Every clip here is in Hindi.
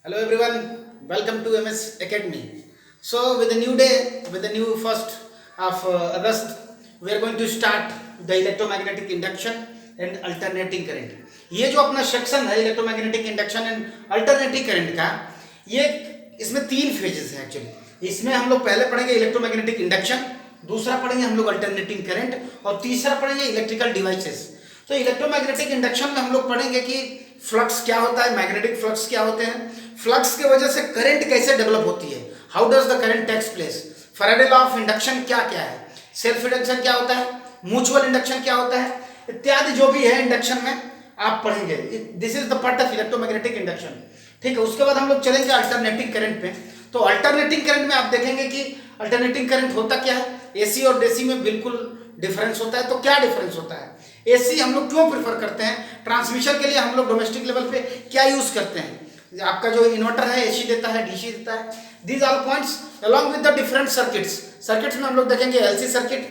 Hello everyone, welcome to MS Academy. So with a new day, with the new 1st of August, we are going to start the electromagnetic induction and alternating current. ये जो अपना सेक्शन है electromagnetic induction and alternating current का, ये इसमें 3 फेजेस है एक्चुअली. इसमें हम लोग पहले पढ़ेंगे इलेक्ट्रोमैग्नेटिक इंडक्शन, दूसरा पढ़ेंगे हम लोग अल्टरनेटिंग करंट और तीसरा पढ़ेंगे इलेक्ट्रिकल डिवाइसेस. तो इलेक्ट्रोमैग्नेटिक इंडक्शन में हम लोग पढ़ेंगे कि फ्लक्स क्या होता है, मैग्नेटिक फ्लक्स क्या होते हैं, फ्लक्स के वजह से करंट कैसे डेवलप होती है, how does the current takes place, Faraday law of induction क्या क्या है, सेल्फ इंडक्शन क्या होता है, म्यूचुअल इंडक्शन क्या होता है, इत्यादि जो भी है इंडक्शन में आप पढ़ेंगे. This is the part of electromagnetic induction. ठीक है, उसके बाद हम लोग चलेंगे अल्टरनेटिंग करंट पे. तो अल्टरनेटिंग करंट में आप देखेंगे कि अल्टरनेटिंग करंट होता क्या है. एसी और डीसी में बिल्कुल डिफरेंस होता है. तो क्या डिफरेंस होता है, एसी हम लोग क्यों प्रेफर करते हैं, ट्रांसमिशन के लिए हम लोग डोमेस्टिक लेवल पे क्या यूज करते हैं, आपका जो इन्वर्टर है एसी देता है, डीसी देता है. These are points along with the different circuits में हम लोग देखेंगे एलसी सर्किट,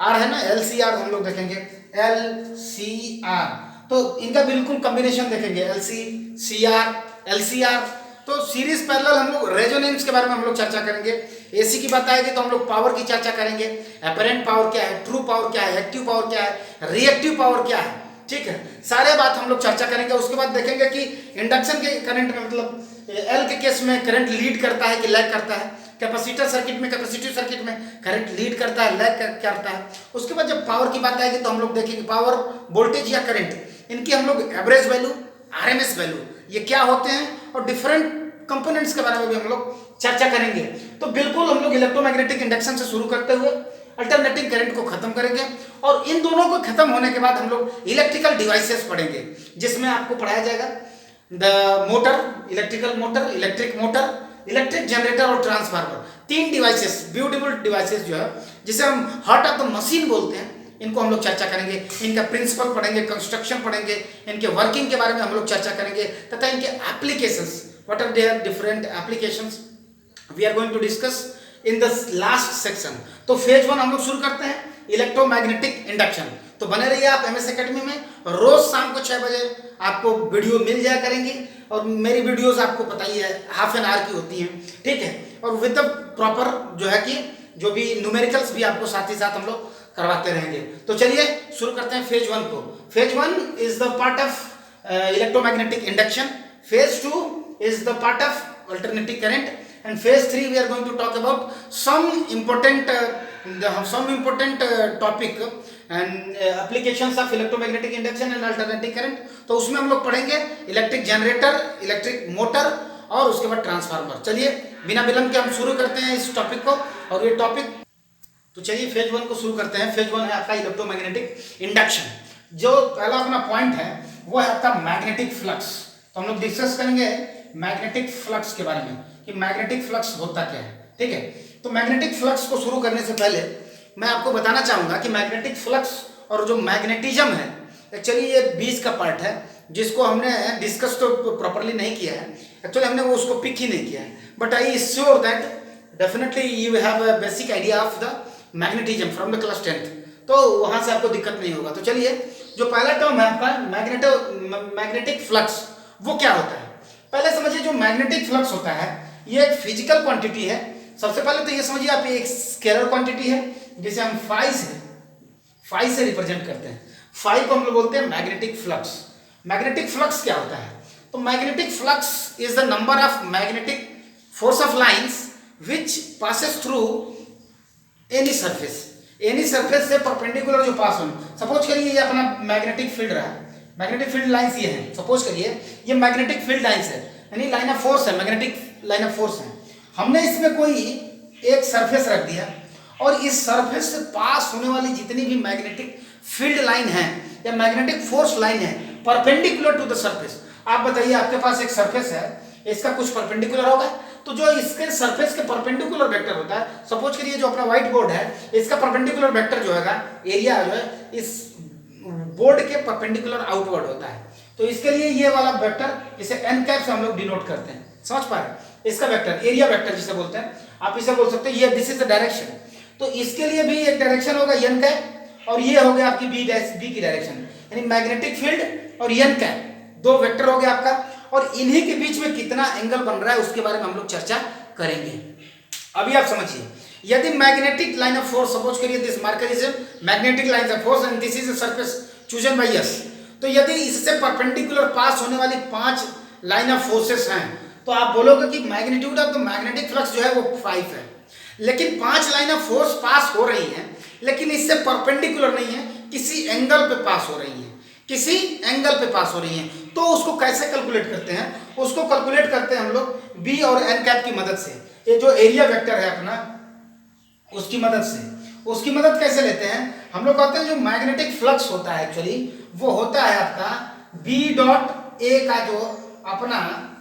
आर है ना, एलसीआर हम लोग देखेंगे, एलसीआर. तो इनका बिल्कुल कॉम्बिनेशन देखेंगे, एलसी सीआर एलसीआर. तो सीरीज पैरेलल हम लोग रेजोनेंस के बारे में हम लोग चर्चा करेंगे. एसी की बात आएगी तो हम लोग पावर की चर्चा करेंगे, अपरेंट पावर क्या है, ट्रू पावर क्या है, एक्टिव पावर क्या है, रिएक्टिव पावर क्या है. ठीक है, सारे बात हम लोग चर्चा करेंगे. उसके बाद देखेंगे कि इंडक्शन के करंट में मतलब एल के केस में करंट लीड करता है कि लैग करता है, कैपेसिटर सर्किट में, कैपेसिटिव सर्किट में करंट लीड करता है, लैग करता है. उसके बाद जब पावर की बात आएगी तो हम लोग देखेंगे पावर, वोल्टेज या करंट, इनकी हम लोग एवरेज वैल्यू, आरएमएस वैल्यू, ये क्या होते हैं और डिफरेंट कंपोनेंट्स के बारे में भी हम लोग चर्चा करेंगे. तो बिल्कुल हम लोग इलेक्ट्रोमैग्नेटिक इंडक्शन से शुरू करते हुए अल्टरनेटिंग करंट को खत्म करेंगे और इन दोनों को खत्म होने के बाद हम लोग इलेक्ट्रिकल डिवाइसेस पढ़ेंगे, जिसमें आपको पढ़ाया जाएगा the motor, electrical motor, electric motor, electric generator और ट्रांसफार्मर. 3 डिवाइसेस, ब्यूटीफुल डिवाइसेस जो है जिसे हम हार्ट ऑफ द मशीन बोलते हैं, इनको हम लोग चर्चा करेंगे. इनका प्रिंसिपल पढ़ेंगे, कंस्ट्रक्शन पढ़ेंगे, इनके वर्किंग के बारे में हम लोग चर्चा करेंगे तथा इनके applications, what are there different applications, we are going to discuss in the last section. तो फेज 1 हम लोग शुरू करते हैं इलेक्ट्रोमैग्नेटिक इंडक्शन. तो बने रहिए आप एमएस एकेडमी में, रोज शाम को 6 बजे आपको वीडियो मिल जाया करेंगी और मेरी वीडियोस आपको पता ही है हाफ एन आवर की होती हैं. ठीक है, और विद द प्रॉपर जो है कि जो भी न्यूमेरिकल्स भी आपको साथ ही साथ हम लोग करवाते रहेंगे. तो चलिए शुरू करते हैं फेज 1 को. Phase 1 is the part of electromagnetic induction, phase 2 is the part of alternating current, and phase 3 we are going to talk about some important topic and applications of electromagnetic induction and alternating current. तो उसमें हम लोग पढ़ेंगे इलेक्ट्रिक जनरेटर, इलेक्ट्रिक मोटर और उसके बाद ट्रांसफार्मर. चलिए बिना विलंब के हम शुरू करते हैं इस टॉपिक को. और ये टॉपिक, तो चलिए फेज 1 को शुरू करते हैं. फेज 1 है आपका इलेक्ट्रोमैग्नेटिक इंडक्शन. जो पहला अपना पॉइंट है वो है आपका मैग्नेटिक फ्लक्स. तो हम लोग डिस्कस करेंगे मैग्नेटिक फ्लक्स के बारे में कि मैग्नेटिक फ्लक्स होता क्या है. ठीक है, तो मैग्नेटिक फ्लक्स को शुरू करने से पहले मैं आपको बताना चाहूंगा कि मैग्नेटिक फ्लक्स और जो मैग्नेटिज्म है एक्चुअली ये बीच का पार्ट है जिसको हमने डिस्कस तो प्रॉपरली नहीं किया है. एक्चुअली हमने वो उसको पिक ही नहीं किया है, but I sure that definitely you have a basic idea of the magnetism from the class 10th. तो वहां से आपको दिक्कत नहीं होगा. तो चलिए, जो पहला टर्म है आपका मैग्नेटिक फ्लक्स, वो क्या होता है पहले समझिए. जो मैग्नेटिक फ्लक्स होता है ये एक फिजिकल क्वांटिटी है. सबसे पहले तो ये समझिए आप, एक स्केलर क्वांटिटी है जिसे हम फाई से रिप्रेजेंट करते हैं. फाई को हम लोग बोलते हैं मैग्नेटिक फ्लक्स. मैग्नेटिक फ्लक्स क्या होता है, तो magnetic flux is the number of magnetic force of lines which passes through any surface से परपेंडिकुलर जो पास हो. सपोज करिए ये अपना मैग्नेटिक फील्ड रहा, मैग्नेटिक फील्ड लाइंस ये है. सपोज करिए ये मैग्नेटिक फील्ड लाइंस है, यानी लाइन ऑफ फोर्स है, मैग्नेटिक लाइन ऑफ फोर्स है. हमने इसमें कोई एक सरफेस रख दिया और इस सरफेस से पास होने वाली जितनी भी मैग्नेटिक फील्ड लाइन है या मैग्नेटिक फोर्स लाइन है परपेंडिकुलर टू द सरफेस. आप बताइए आपके पास एक सरफेस है, इसका कुछ परपेंडिकुलर होगा, तो जो इसके सरफेस के परपेंडिकुलर वेक्टर होता है, सपोज करिए जो अपना व्हाइट बोर्ड है इसका परपेंडिकुलर वेक्टर जो है एरिया जो है इस बोर्ड के परपेंडिकुलर आउटवर्ड होता है. तो इसके लिए ये वाला वेक्टर इसे एन कैप से हम लोग डिनोट करते हैं. समझ पा रहे, इसका वेक्टर एरिया वेक्टर जिसे बोलते हैं, आप इसे बोल सकते हैं ये दिस इज द डायरेक्शन. तो इसके लिए भी एक डायरेक्शन होगा एन कैप और ये हो गया आपकी बी की डायरेक्शन, यानी मैग्नेटिक फील्ड और एन कैप, 2 वेक्टर हो गया आपका. और इन्हीं के बीच में कितना एंगल बन रहा है उसके बारे में हम लोग चर्चा करेंगे। अभी आप समझिए, यदि magnetic line of force, suppose करिए this marker is magnetic line of force and this is surface chosen by S, तो यदि इससे परपेंडिकुलर पास होने वाली 5 लाइन ऑफ फोर्सेस हैं तो आप बोलोगे कि magnitude of the magnetic flux जो है वो 5 है, लेकिन 5 लाइन ऑफ फोर्स पास हो रही है लेकिन इससे परपेंडिकुलर नहीं है, किसी एंगल पे पास हो रही है, किसी एंगल पे पास हो रही है। तो उसको कैसे कैलकुलेट करते हैं? उसको कैलकुलेट करते हैं हम लोग बी और एन कैप की मदद से। ये जो एरिया वेक्टर है अपना, उसकी मदद से। उसकी मदद कैसे लेते हैं? हम लोग कहते हैं जो मैग्नेटिक फ्लक्स होता है एक्चुअली वो होता है आपका बी डॉट ए का जो अपना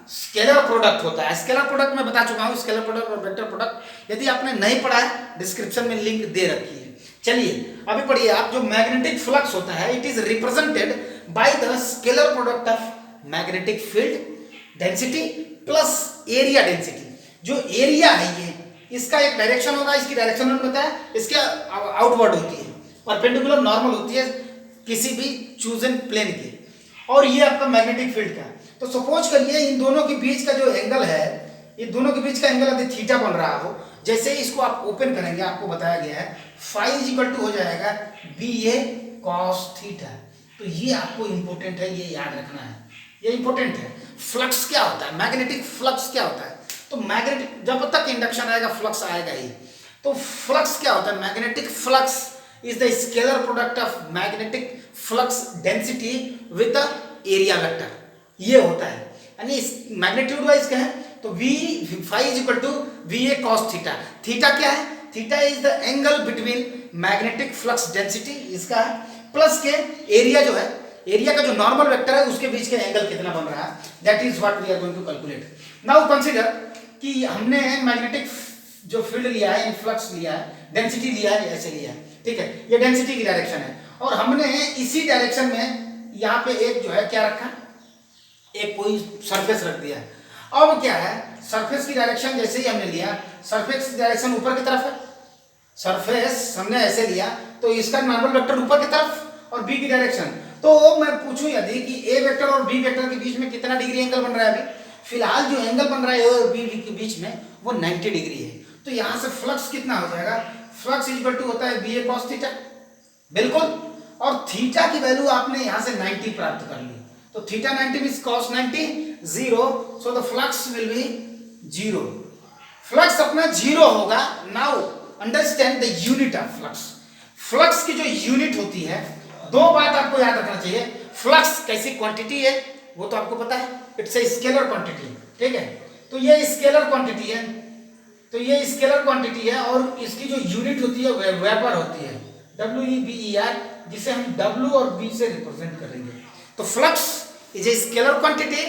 स्केलर प्रोडक्ट होता है। स्केलर प्रोडक्ट मैं बता चुका हूं, स्केलर प्रोडक्ट और वेक्टर प्रोडक्ट यदि आपने नहीं पढ़ा है डिस्क्रिप्शन में लिंक दे रखी है। चलिए अभी पढ़िए आप, जो मैग्नेटिक फ्लक्स होता है it is represented by the scalar product of magnetic field density plus area density. जो एरिया है ये, इसका एक डायरेक्शन होगा, इसकी डायरेक्शन मैंने बताया, इसके आउटवर्ड होती है, परपेंडिकुलर नॉर्मल होती है किसी भी चूजन प्लेन की, और ये आपका मैग्नेटिक फील्ड का। तो सपोज करिए इन दोनों के बीच का जो एंगल है, इन दोनों के बीच का एंगल यदि थीटा बन रहा हो, जैसे ही इसको आप ओपन करेंगे आपको बताया गया है फाई इज इक्वल टू हो जाएगा बी ए कॉस थीटा। तो ये आपको इंपॉर्टेंट है, ये याद रखना है, ये इंपॉर्टेंट है। फ्लक्स क्या होता है, मैग्नेटिक फ्लक्स क्या होता है? तो मैग्नेटिक, जब तक इंडक्शन आएगा फ्लक्स आएगा ही। तो फ्लक्स क्या होता है? Magnetic flux is the scalar product of magnetic flux density with the area vector, ये होता है। यानी मैग्नीट्यूड वाइज क्या है तो v phi is equal to V A cos theta. Theta क्या है? Theta is the angle between magnetic flux density इसका है प्लस के एरिया जो है, एरिया का जो नॉर्मल वेक्टर है उसके बीच के एंगल कितना बन रहा है, that is what we are going to calculate. Now consider कि हमने मैग्नेटिक जो फील्ड लिया है, फ्लक्स लिया है, डेंसिटी लिया है, ऐसे लिया है, ठीक है, ये डेंसिटी की डायरेक्शन है, और हमने इसी डायरेक्शन में यहाँ पे एक जो है क्या रखा, एक कोई सरफेस रख दिया है। अब क्या है, सरफेस की डायरेक्शन जैसे ही हमने लिया, सरफेस की डायरेक्शन ऊपर की तरफ है, सरफेस हमने ऐसे लिया तो इसका नॉर्मल वेक्टर ऊपर की तरफ और बी की डायरेक्शन। तो मैं पूछूं यदि कि ए वेक्टर और बी वेक्टर के बीच में कितना डिग्री एंगल बन रहा है, अभी फिलहाल जो एंगल बन रहा है ए और बी के बीच में वो 90 डिग्री है। तो यहाँ से फ्लक्स कितना हो जाएगा, फ्लक्स इक्वल टू होता है बी ए कॉस थीटा, बिल्कुल, और थीटा की वैल्यू आपने यहाँ से 90 प्राप्त कर ली, तो theta 90 means cos 90 0, so the flux will be 0। Flux अपना 0 होगा। Now understand the unit of flux. Flux की जो यूनिट होती है, दो बात आपको याद रखना चाहिए। फ्लक्स कैसी क्वांटिटी है वो तो आपको पता है, इट्स ए स्केलर क्वांटिटी, ठीक है, तो ये स्केलर क्वांटिटी है, तो ये स्केलर क्वांटिटी है, और इसकी जो यूनिट होती है वेबर होती है, WEBER, जिसे हम W और B से रिप्रेजेंट करेंगे। तो flux is a scalar quantity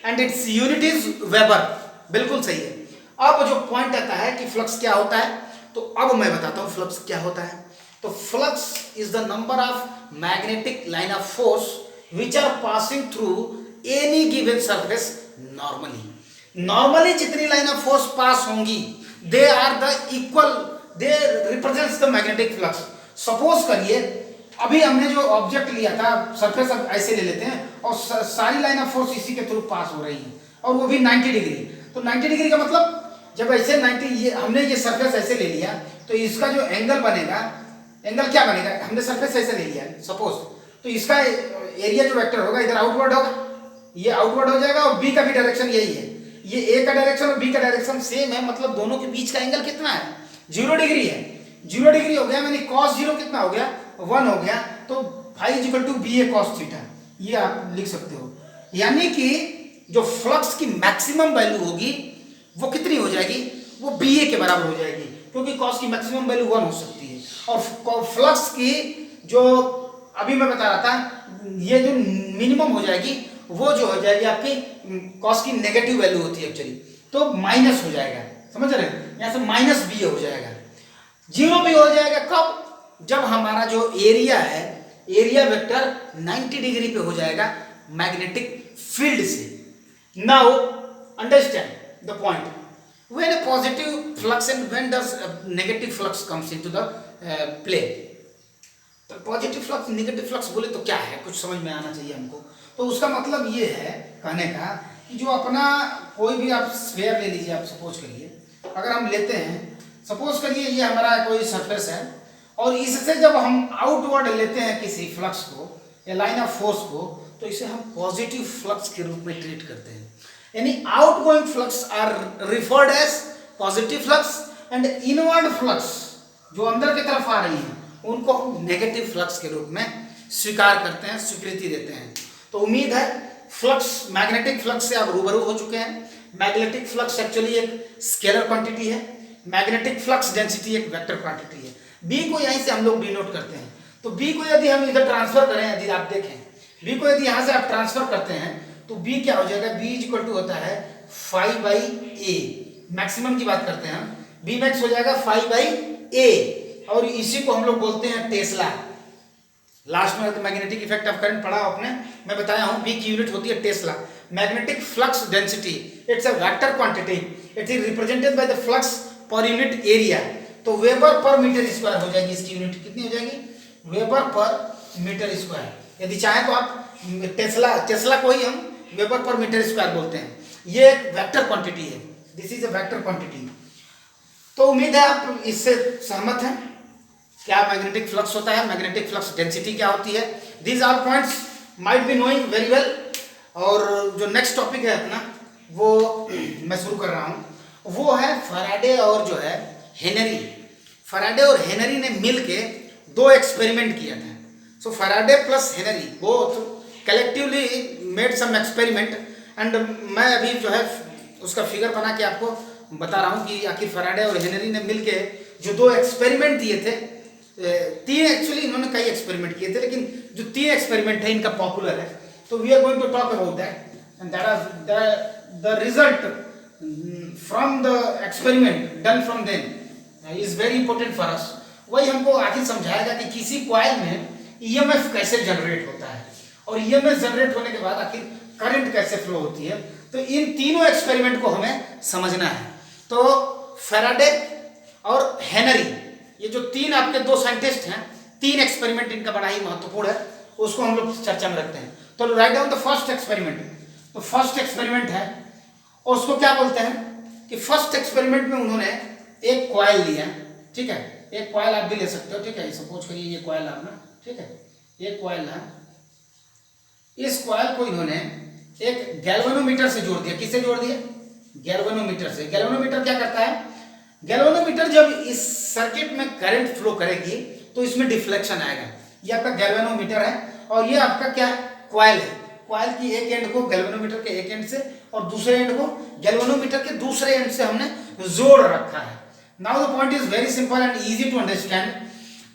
and its unit is weber, बिल्कुल सही है। अब जो पॉइंट आता है कि फ्लक्स क्या होता है, तो अब मैं बताता हूं फ्लक्स क्या होता है। तो flux is the number of magnetic line of force which are passing through any given surface normally. Normally जितनी लाइन ऑफ फोर्स पास होंगी they are the equal, they represents the magnetic flux. Suppose करिए अभी हमने जो ऑब्जेक्ट लिया था, सरफेस ऐसे ले लेते हैं, और सारी लाइन ऑफ फोर्स इसी के थ्रू पास हो रही है, और वो भी 90 डिग्री। तो 90 डिग्री का मतलब जब ऐसे 90, ये हमने ये सरफेस ऐसे ले लिया तो इसका जो एंगल बनेगा, एंगल क्या बनेगा, हमने सरफेस ऐसे ले लिया सपोज, तो इसका एरिया जो वेक्टर होगा इधर आउटवर्ड होगा, ये आउटवर्ड हो जाएगा, और बी का भी डायरेक्शन यही है, ये ए का डायरेक्शन और बी का डायरेक्शन सेम है, मतलब दोनों के बीच का एंगल कितना है, 0 डिग्री है। 0 डिग्री हो गया, मैंने cos 0 कितना हो गया, 1 हो गया, तो phi is equal to B A cos theta, ये आप लिख सकते हो। यानी कि जो फ्लक्स की मैक्सिमम वैल्यू होगी वो कितनी हो जाएगी, वो बी ए के बराबर हो जाएगी, क्योंकि कॉस की मैक्सिमम वैल्यू 1 हो सकती है, और फ्लक्स की जो अभी मैं बता रहा था, ये जो मिनिमम हो जाएगी वो जो हो जाएगी आपकी कॉस की नेगेटिव वैल्यू होती है एक्चुअली, तो माइनस हो जाएगा, समझ रहे हैं, यहाँ से माइनस बी हो जाएगा। 0 भी हो जाएगा कब, जब हमारा जो एरिया है, एरिया वेक्टर 90 डिग्री पे हो जाएगा मैग्नेटिक फील्ड से। Now understand the point, when a positive flux and when does negative flux comes into the play. तो पॉजिटिव फ्लक्स नेगेटिव फ्लक्स बोले तो क्या है, कुछ समझ में आना चाहिए हमको। तो उसका मतलब ये है कहने का जो अपना कोई भी आप स्फीयर ले लीजिए, आप सपोज करिए, अगर हम लेते हैं, सपोज करिए ये हमारा कोई सरफेस है और इससे जब हम आउटवर्ड लेते हैं किसी फ्लक्स को या लाइन ऑफ फोर्स को, तो इसे हम पॉजिटिव फ्लक्स के रूप में ट्रीट करते हैं। यानी outgoing flux are referred as positive flux and inward flux जो अंदर की तरफ आ रही हैं उनको हम नेगेटिव फ्लक्स के रूप में स्वीकार करते हैं, स्वीकृति देते हैं। तो उम्मीद है फ्लक्स, मैग्नेटिक फ्लक्स से आप रूबरू हो चुके हैं। मैग्नेटिक फ्लक्स एक्चुअली एक स्केलर क्वांटिटी है, मैग्नेटिक फ्लक्स डेंसिटी एक वेक्टर क्वांटिटी है। बी को यहीं से हम लोग डिनोट करते हैं। तो बी को यदि हम इधर ट्रांसफर करें, यदि आप देखें बी को यदि यहाँ से आप ट्रांसफर करते हैं तो बी क्या हो जाएगा, बी इज इक्वल टू होता है 5/a। मैक्सिमम की बात करते हैं हम, बी मैक्स हो जाएगा 5/a और इसी को हम लोग बोलते हैं टेस्ला। लास्ट में तो मैग्नेटिक इफेक्ट ऑफ करंट पढ़ा आपने, मैं बताया हूं, बी की यूनिट होती है Tesla. Magnetic flux density it's a vector quantity, it is represented by the flux per unit area. तो वेबर पर मीटर स्क्वायर हो जाएगी, इसकी यूनिट कितनी हो जाएगी, वेबर पर मीटर स्क्वायर। यदि चाहे तो आप टेस्ला को ही हम वेबर पर मीटर स्क्वायर बोलते हैं। ये एक वेक्टर क्वांटिटी है, this is a vector quantity. तो उम्मीद है आप इससे सहमत हैं। क्या मैग्नेटिक फ्लक्स होता है, मैग्नेटिक फ्लक्स डेंसिटी क्या होती है, these are points might be knowing very well. और जो नेक्स्ट टॉपिक है अपना वो मैं शुरू कर रहा हूँ, वो है फैराडे और जो है हेनरी। फैराडे और हेनरी ने मिलके दो एक्सपेरिमेंट किया था। So Faraday plus Henry both collectively made some experiment and मैं अभी जो है उसका फिगर बना के आपको बता रहा हूँ कि आखिर फैराडे और हेनरी ने मिलके जो दो एक्सपेरिमेंट दिए थे, तीन एक्चुअली इन्होंने कई एक्सपेरिमेंट किए थे, लेकिन जो तीन एक्सपेरिमेंट है इनका पॉपुलर है। तो we are going to talk about that and that are the result from the experiment done from them is very important for us. वही हमको आखिर समझाएगा कि किसी कॉइल में ईएमएफ कैसे जनरेट होता है और ईएमएफ जनरेट होने के बाद आखिर करंट कैसे फ्लो होती है। तो इन तीनों एक्सपेरिमेंट को हमें समझना है। तो फैराडे और हेनरी, ये जो तीन आपके दो साइंटिस्ट हैं, तीन एक्सपेरिमेंट इनका बड़ा ही महत्वपूर्ण है, उसको हम लोग चर्चा में रखते हैं। तो write down the first experiment. तो फर्स्ट एक्सपेरिमेंट है और उसको क्या बोलते हैं कि फर्स्ट एक्सपेरिमेंट में उन्होंने एक कॉइल लिया, ठीक है, एक कॉइल आप भी ले सकते हो, ठीक है, सपोज करिए ये कॉइल आपने, ठीक है, ये कॉइल है, इस कॉइल को इन्होंने एक गैल्वेनोमीटर से जोड़ दिया। किससे जोड़ दिया, गैल्वेनोमीटर से। गैल्वेनोमीटर क्या करता है, गैल्वेनोमीटर जब इस सर्किट में करंट फ्लो करेगी तो इसमें डिफ्लेक्शन आएगा। ये आपका गैल्वेनोमीटर है और ये आपका क्या कॉइल है। कॉइल की एक एंड को गैल्वेनोमीटर के एक एंड से और दूसरे एंड को गैल्वेनोमीटर के दूसरे एंड से हमने जोड़ रखा है। Now the point is very simple and easy to understand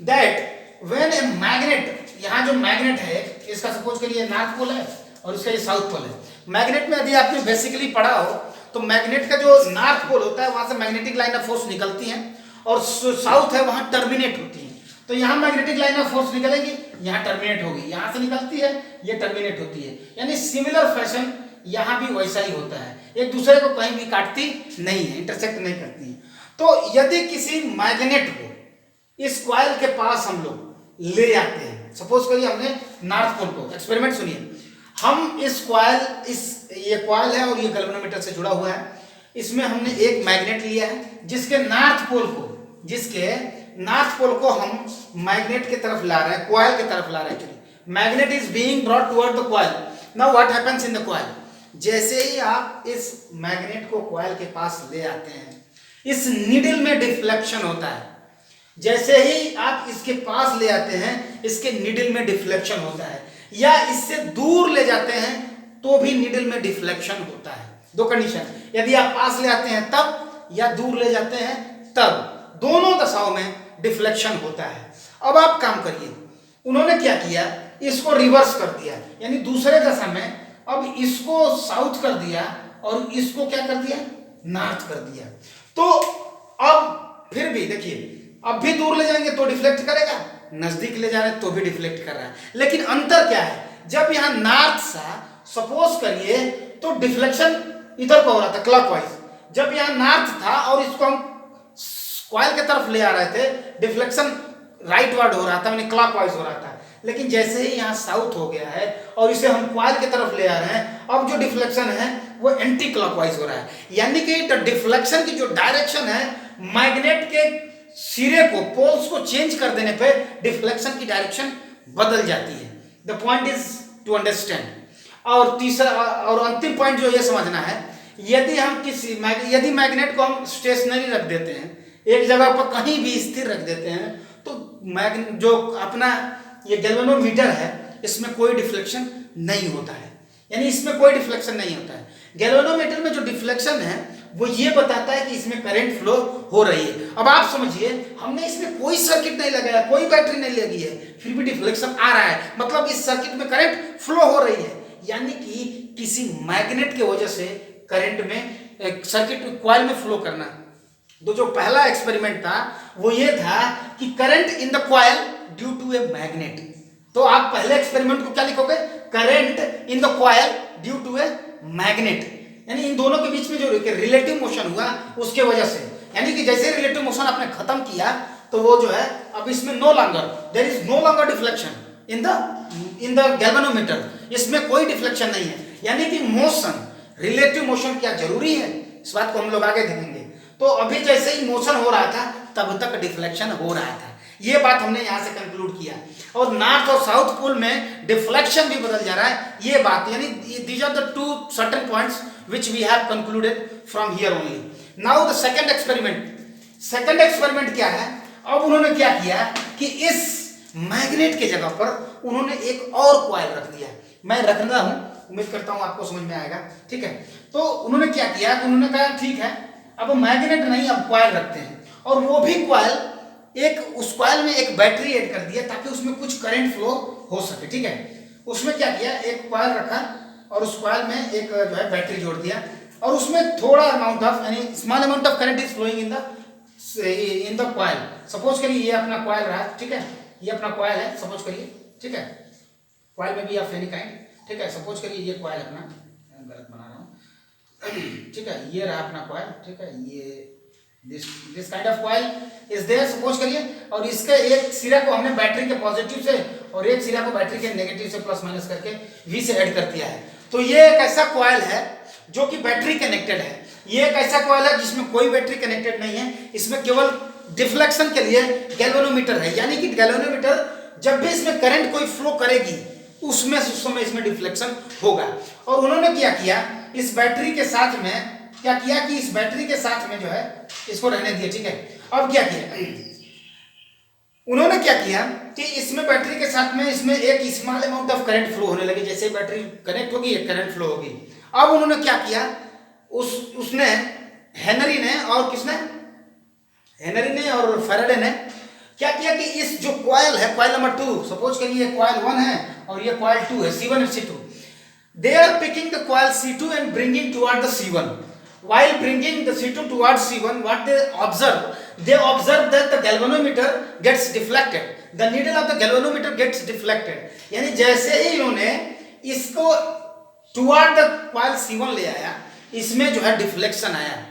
that when a magnet, यहाँ जो मैग्नेट है इसका सपोज करिए नॉर्थ पोल है और इसका ये साउथ पोल है। मैग्नेट में यदि आपने बेसिकली पढ़ा हो तो मैग्नेट का जो नॉर्थ पोल होता है वहां से मैग्नेटिक लाइन ऑफ फोर्स निकलती है और साउथ है वहां टर्मिनेट होती है। तो यहाँ मैग्नेटिक लाइन ऑफ फोर्स निकलेगी, यहाँ टर्मिनेट होगी, यहाँ से निकलती है, ये टर्मिनेट होती है। यानी सिमिलर फैशन यहाँ भी वैसा ही होता है, एक दूसरे को कहीं भी काटती नहीं है, इंटरसेक्ट नहीं करती है। तो यदि किसी मैग्नेट को इस कॉइल के पास हम लोग ले आते हैं, सपोज करिए हमने नॉर्थ पोल को, एक्सपेरिमेंट सुनिए, हम इस कॉइल, ये कॉइल है और ये गैल्वेनोमीटर से जुड़ा हुआ है, इसमें हमने एक मैग्नेट लिया है जिसके नॉर्थ पोल को हम मैग्नेट की तरफ ला रहे हैं, कॉइल की तरफ ला रहे हैं। Actually magnet is being brought toward the coil. Now what happens in the coil, जैसे ही आप इस मैग्नेट को कॉइल के पास ले आते हैं, इस नीडल में डिफ्लेक्शन होता है। जैसे ही आप इसके पास ले आते हैं, इसके नीडल में डिफ्लेक्शन होता है, या इससे दूर ले जाते हैं तो भी नीडल में डिफ्लेक्शन होता है। दो कंडीशन, यदि आप पास ले आते हैं तब या दूर ले जाते हैं तब, दोनों दशाओं में डिफ्लेक्शन होता है। अब आप काम करिए, उन्होंने क्या किया, इसको रिवर्स कर दिया, यानी दूसरे दशा में अब इसको साउथ कर दिया और इसको क्या कर दिया, नॉर्थ कर दिया। तो अब फिर भी देखिए, अब भी दूर ले जाएंगे तो डिफ्लेक्ट करेगा, नजदीक ले जा रहे तो भी डिफ्लेक्ट कर रहा है। लेकिन अंतर क्या है, जब यहां नॉर्थ सा सपोज करिए तो डिफ्लेक्शन इधर को हो रहा था क्लॉकवाइज। जब यहां नॉर्थ था और इसको हम कॉइल की तरफ ले आ रहे थे, डिफ्लेक्शन राइट वर्ड हो रहा था, यानी क्लॉकवाइज हो रहा था। लेकिन जैसे ही यहाँ साउथ हो गया है और इसे हम कॉइल की तरफ ले आ रहे हैं, अब जो डिफ्लेक्शन है वो एंटी क्लॉकवाइज हो रहा है, यानी कि डिफ्लेक्शन की जो डायरेक्शन है मैग्नेट के सिरे को, पोल्स को चेंज कर देने पे डिफ्लेक्शन की डायरेक्शन बदल जाती है। The point is to understand. और तीसरा और अंतिम पॉइंट जो ये समझना है, यदि मैग्नेट को हम स्टेशनरी रख देते हैं, एक जगह पर कहीं भी स्थिर रख देते हैं, तो जो अपना ये गैल्वेनोमीटर है इसमें कोई डिफ्लेक्शन नहीं होता है, यानी इसमें कोई डिफ्लेक्शन नहीं होता है। गैल्वेनोमीटर में जो डिफ्लेक्शन है वो ये बताता है कि इसमें करंट फ्लो हो रही है। अब आप समझिए, हमने इसमें कोई सर्किट नहीं लगाया, कोई बैटरी नहीं लगी है, फिर भी डिफ्लेक्शन आ रहा है, मतलब इस सर्किट में करंट फ्लो हो रही है, यानी कि किसी मैग्नेट की वजह से करंट में सर्किट कॉइल में फ्लो करना। तो जो पहला एक्सपेरिमेंट था वो ये था कि current in the coil due to a magnet. तो आप पहले एक्सपेरिमेंट को क्या लिखोगे, current in the coil due to a magnet, यानी इन दोनों के बीच में जो रिलेटिव मोशन हुआ उसके वजह से, यानी कि जैसे रिलेटिव मोशन आपने खत्म किया तो वो जो है अब इसमें no longer there is no longer deflection in the galvanometer, इसमें कोई डिफ्लेक्शन नहीं है, यानी कि मोशन, रिलेटिव मोशन क्या जरूरी है, इस बात को हम लोग आगे देखेंगे। तो अभी जैसे ही मोशन हो रहा था तब तक डिफ्लेक्शन हो रहा था, ये बात हमने यहां से कंक्लूड किया। और नॉर्थ और साउथ पोल में डिफ्लेक्शन भी बदल जा रहा है, ये बात, यानी these are the two certain points which we have concluded from here only. Now the second experiment क्या है, अब उन्होंने क्या किया कि इस मैग्नेट के जगह पर उन्होंने एक और कॉइल रख दिया। मैं रख रहा हूं, उम्मीद करता हूं आपको समझ में आएगा, ठीक है। तो उन्होंने क्या किया, उन्होंने कहा ठीक है अब मैग्नेट नहीं, अब कॉइल रखते हैं, और वो भी कॉइल उस कॉइल में एक बैटरी ऐड कर दिया ताकि उसमें कुछ करंट फ्लो हो सके, ठीक है। उसमें क्या किया, एक कॉइल रखा और उस कॉइल में एक जो है बैटरी जोड़ दिया, और उसमें थोड़ा अमाउंट ऑफ, यानी small amount of current is flowing in the coil. Suppose करिए ये अपना कॉइल रहा, ठीक है, ये अपना कॉइल है, सपोज करिए, ठीक है, कॉइल में भी ऑफ एनी काइंड, ठीक है, सपोज करिए ये कॉइल अपना, गलत बना रहा हूँ, ठीक है, ये रहा अपना कॉइल, ठीक है, ये this kind of coil is there, suppose करिए, और इसके एक सिरा को हमने बैटरी के पॉजिटिव से और एक सिरा को बैटरी के नेगेटिव से प्लस माइनस करके V से ऐड कर दिया है। तो ये एक ऐसा कॉइल है जो कि बैटरी कनेक्टेड है, ये एक ऐसा कॉइल है जिसमें कोई बैटरी कनेक्टेड नहीं है, इसमें केवल डिफ्लेक्शन के लिए गैल्वेनोमीटर है, यानी कि गैल्वेनोमीटर जब भी इसमें करंट कोई फ्लो करेगी उसमें उस समय इसमें डिफ्लेक्शन होगा। और उन्होंने क्या किया, इस बैटरी के साथ में क्या किया कि इस बैटरी के साथ में जो है इसको रहने दिया, ठीक है। अब क्या किया उन्होंने, क्या किया कि इसमें बैटरी के साथ में इसमें एक small amount of current flow होने लगे, जैसे बैटरी कनेक्ट होगी एक करंट फ्लो होगी। अब उन्होंने क्या किया, उसने हेनरी ने और किसने, हेनरी ने और फैराडे ने क्या किया कि इस जो कॉइल है, कॉइल नंबर 2, सपोज करिए कॉइल 1 है और ये कॉइल 2 है, C1 and C2, they are picking the coil C2 and bringing toward the C1. While bringing the C2 towards C1, what they observe that the galvanometer gets deflected. The needle of the galvanometer gets deflected. यानी जैसे ही इन्होंने इसको toward the coil C1 ले आया, इसमें जो है डिफ्लेक्शन आया।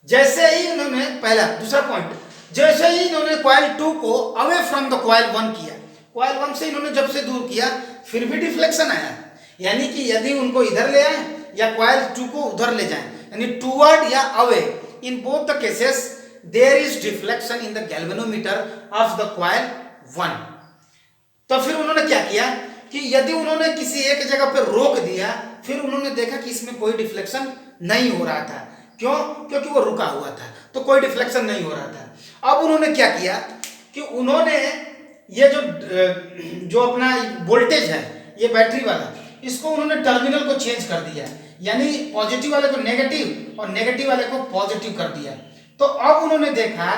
जैसे ही इन्होंने पहला, दूसरा पॉइंट, जैसे ही इन्होंने कॉइल 2 को अवे फ्रॉम द कॉइल 1 किया, कॉइल 1 से इन्होंने जब से दूर किया फिर भी डिफ्लेक्शन आया, यानी कि यदि उनको इधर ले आए या कॉइल 2 को उधर ले जाएं, यानी टुवर्ड या away, in both the cases there is deflection in the galvanometer of the coil 1। तो फिर उन्होंने क्या किया कि यदि उन्होंने किसी एक जगह पर रोक दिया, फिर उन्होंने देखा कि इसमें कोई डिफ्लेक्शन नहीं हो रहा था, क्यों, क्योंकि वो रुका हुआ था, तो कोई डिफ्लेक्शन नहीं हो रहा था। अब उन्होंने क्या किया कि उन्होंने ये जो अपना वोल्टेज है, ये बैटरी वाला, इसको उन्होंने टर्मिनल को चेंज कर दिया, यानी पॉजिटिव वाले को नेगेटिव और नेगेटिव वाले को पॉजिटिव कर दिया। तो अब उन्होंने देखा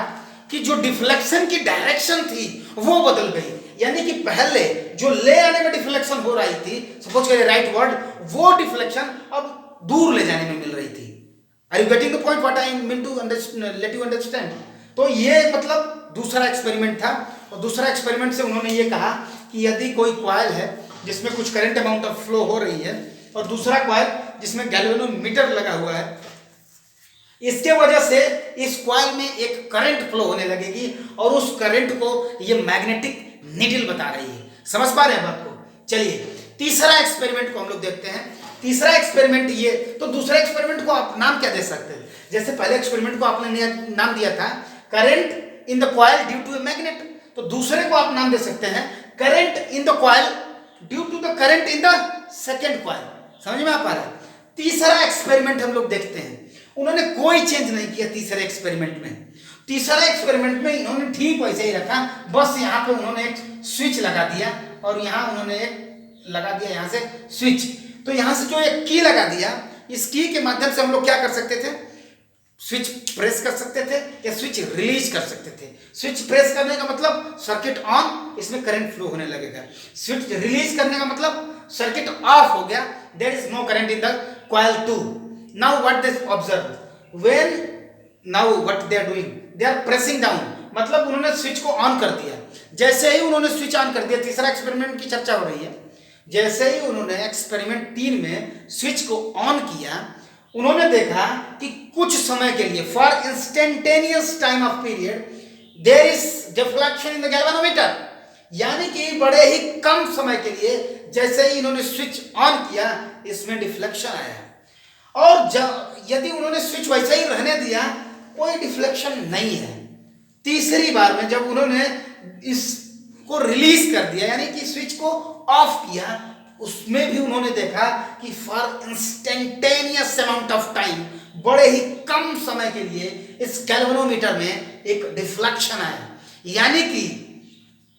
कि जो डिफ्लेक्शन की डायरेक्शन थी वो बदल गई, यानी कि पहले जो ले आने में डिफ्लेक्शन हो रही थी, सपोज करिए राइट वर्ड, वो डिफ्लेक्शन अब दूर ले जाने में मिल रही थी। Are you getting the point what I mean to let you understand. तो ये मतलब दूसरा एक्सपेरिमेंट था, और दूसरा एक्सपेरिमेंट से उन्होंने ये कहा कि यदि कोई कॉइल है जिसमें कुछ करंट अमाउंट ऑफ फ्लो हो रही है और दूसरा कॉइल जिसमें गैल्वेनोमीटर लगा हुआ है, इसके वजह से इस कॉइल में एक करंट फ्लो होने लगेगी और उस करंट को ये मैग्नेटिक नीडल बता रही है। समझ पा रहे हैं बात को। चलिए तीसरा एक्सपेरिमेंट को हम लोग देखते हैं। तीसरा एक्सपेरिमेंट ये, तो दूसरे एक्सपेरिमेंट को आप नाम क्या दे सकते हैं? जैसे पहले एक्सपेरिमेंट को आपने नाम दिया था current in the coil due to a magnet, तो दूसरे को आप नाम दे सकते हैं current in the coil due to the current in the second coil. समझ में आ पा रहा है? तीसरा एक्सपेरिमेंट हम लोग देखते हैं, उन्होंने कोई चेंज नहीं किया तीसरे एक्सपेरिमेंट में। तीसरा एक्सपेरिमेंट में इन्होंने ठीक वैसे ही रखा, बस यहाँ पे उन्होंने एक स्विच लगा दिया और यहाँ उन्होंने एक लगा दिया यहाँ से स्विच। तो यहाँ से जो एक की लगा दिया, इस की के माध्यम से हम लोग क्या कर सकते थे? स्विच प्रेस कर सकते थे या स्विच रिलीज कर सकते थे। स्विच प्रेस करने का मतलब सर्किट ऑन, इसमें करंट फ्लो होने लगेगा। स्विच रिलीज करने का मतलब सर्किट ऑफ हो गया, there is no current in the coil 2। Now what they observe when, now what they are doing, they are pressing down, मतलब उन्होंने स्विच को ऑन कर दिया। जैसे ही उन्होंने स्विच ऑन कर दिया, तीसरा एक्सपेरिमेंट की चर्चा हो रही है, जैसे ही उन्होंने एक्सपेरिमेंट 3 में स्विच को ऑन किया, उन्होंने देखा कि कुछ समय के लिए, for instantaneous time of period, there is deflection in the galvanometer, यानी कि बड़े ही कम समय के लिए जैसे ही इन्होंने स्विच ऑन किया, इसमें डिफ्लेक्शन आया। और यदि उन्होंने स्विच वैसे ही रहने दिया, कोई डिफ्लेक्शन नहीं है। तीसरी बार में जब उन्होंने इसको रिलीज कर दिया, यानी कि स्विच को ऑफ किया, उसमें भी उन्होंने देखा कि for instantaneous amount of time, बड़े ही कम समय के लिए इस गैल्वेनोमीटर में एक डिफ्लेक्शन आया।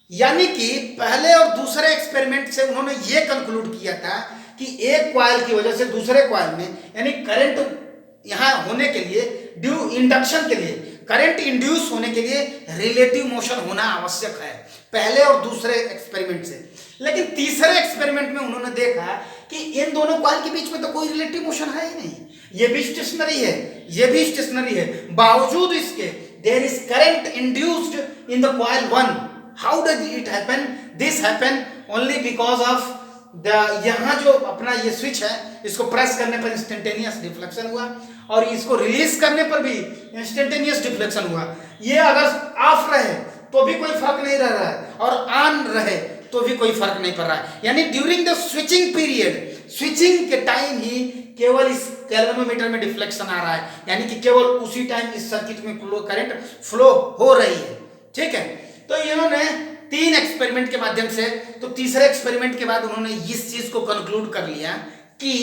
यानी कि पहले और दूसरे एक्सपेरिमेंट से उन्होंने ये कंक्लूड किया था कि एक कॉइल की वजह से दूसरे कॉइल में, यानी करंट यहां होने के लिए, ड्यू इंडक्शन के लिए, करंट इंड्यूस होने के लिए रिलेटिव मोशन होना आवश्यक है, पहले और दूसरे एक्सपेरिमेंट से। लेकिन तीसरे एक्सपेरिमेंट में उन्होंने देखा कि इन दोनों कॉइल के बीच में तो कोई रिलेटिव मोशन है ही नहीं, ये भी स्टेशनरी है, ये भी स्टेशनरी है, बावजूद इसके there is current induced in the coil 1। How does it happen? This happen only because of the, यहाँ जो अपना ये स्विच है, इसको प्रेस करने पर इंस्टेंटेनियस डिफ्लेक्शन हुआ और इसको रिलीज करने पर भी इंस्टेंटेनियस डिफ्लेक्शन हुआ। ये अगर ऑफ रहे तो भी कोई फर्क नहीं रह रहा है और ऑन रहे तो भी कोई फर्क नहीं पड़ रहा है। यानी during the switching period, switching के टाइम ही केवल इस गैल्वेनोमीटर में डिफ्लेक्शन आ रहा है, यानी कि केवल उसी टाइम इस सर्किट में करंट फ्लो हो रही है। ठीक है, तो इन्होंने 3 एक्सपेरिमेंट के माध्यम से, तो तीसरे एक्सपेरिमेंट के बाद उन्होंने इस चीज को कंक्लूड कर लिया कि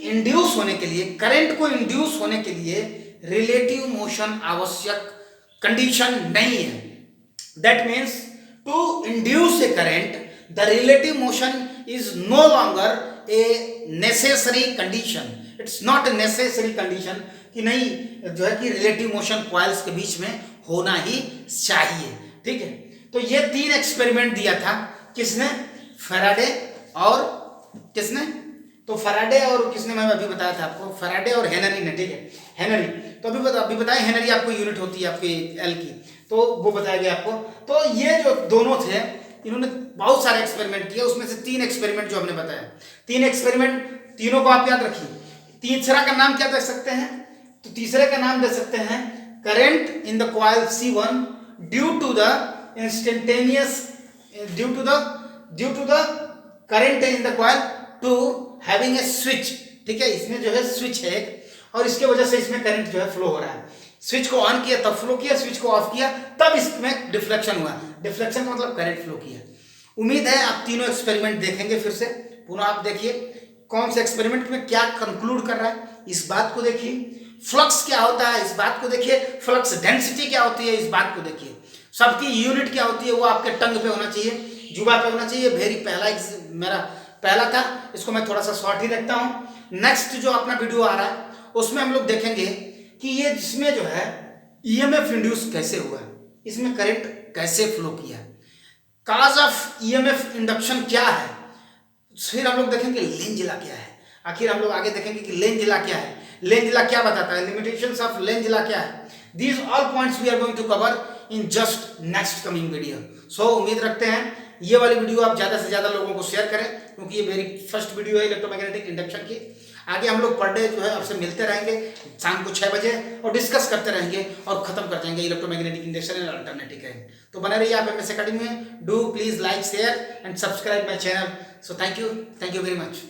इंड्यूस होने के लिए, करंट को इंड्यूस होने के लिए रिलेटिव मोशन आवश्यक कंडीशन नहीं है। That means to induce a current, the relative motion is no longer a necessary condition. It's not a necessary condition कि नहीं जो है कि रिलेटिव मोशन कॉइल्स के बीच में होना ही चाहिए। ठीक है, तो ये 3 एक्सपेरिमेंट दिया था किसने? फैराडे और किसने? तो फैराडे और किसने, मैं अभी बताया था आपको, फैराडे और हेनरी ने। ठीक है, हेनरी, तो अभी बताया, हेनरी आपको यूनिट होती है आपकी एल की, तो वो बताया गया आपको। तो ये जो दोनों थे, इन्होंने बहुत सारे एक्सपेरिमेंट किए, उसमें से 3 एक्सपेरिमेंट जो हमने बताया, 3 एक्सपेरिमेंट, तीनों को आप याद रखिए। तीसरा का नाम क्या दे सकते हैं? तो तीसरे का नाम दे सकते हैं current in the coil C1 due to the instantaneous, due to the current in the coil 2 having a switch. ठीक है, इसमें जो है स्विच है और इसके वजह से इसमें करंट जो है फ्लो हो रहा है। स्विच को ऑन किया तब फ्लो किया, स्विच को ऑफ किया तब इसमें डिफ्लेक्शन हुआ। डिफ्लेक्शन का मतलब करंट फ्लो किया। उम्मीद है आप तीनों एक्सपेरिमेंट देखेंगे फिर से, पुनः आप देखिए कौन से एक्सपेरिमेंट में क्या कंक्लूड कर रहा है, इस बात को देखिए। फ्लक्स क्या होता है, इस बात को देखिए। फ्लक्स डेंसिटी क्या होती है, इस बात को देखिए। सबकी यूनिट क्या होती है, वो आपके टंग पे होना चाहिए, जुबा पे होना चाहिए। मेरा पहला था, इसको मैं थोड़ा सा शॉर्ट ही रखता हूँ। नेक्स्ट जो अपना वीडियो आ रहा है उसमें हम लोग देखेंगे कि ये जिसमें जो है ईएमएफ इंड्यूस कैसे हुआ, इसमें करंट कैसे फ्लो किया, काज ऑफ ईएमएफ इंडक्शन क्या है। फिर हम लोग देखेंगे लेंज लॉ क्या है। आखिर हम लोग आगे देखेंगे कि लेंज लॉ क्या है, लेंज लॉ क्या बताता है, लिमिटेशंस ऑफ लेंज लॉ क्या है। These all points we are going to cover in just next coming video. So उम्मीद रखते हैं ये वाली वीडियो आप ज़्यादा से ज़्यादा लोगों को शेयर करें, क्योंकि ये मेरी फर्स्ट वीडियो है इलेक्ट्रोमैग्नेटिक इंडक्शन की। आगे हम लोग पर डे जो है आपसे मिलते रहेंगे शाम को 6 बजे और डिस्कस करते रहेंगे और खत्म कर जाएंगे electromagnetic induction and alternative current. तो बने रहिए आप एमएस एकेडमी में। Do please like, share and subscribe my channel. So thank you very much.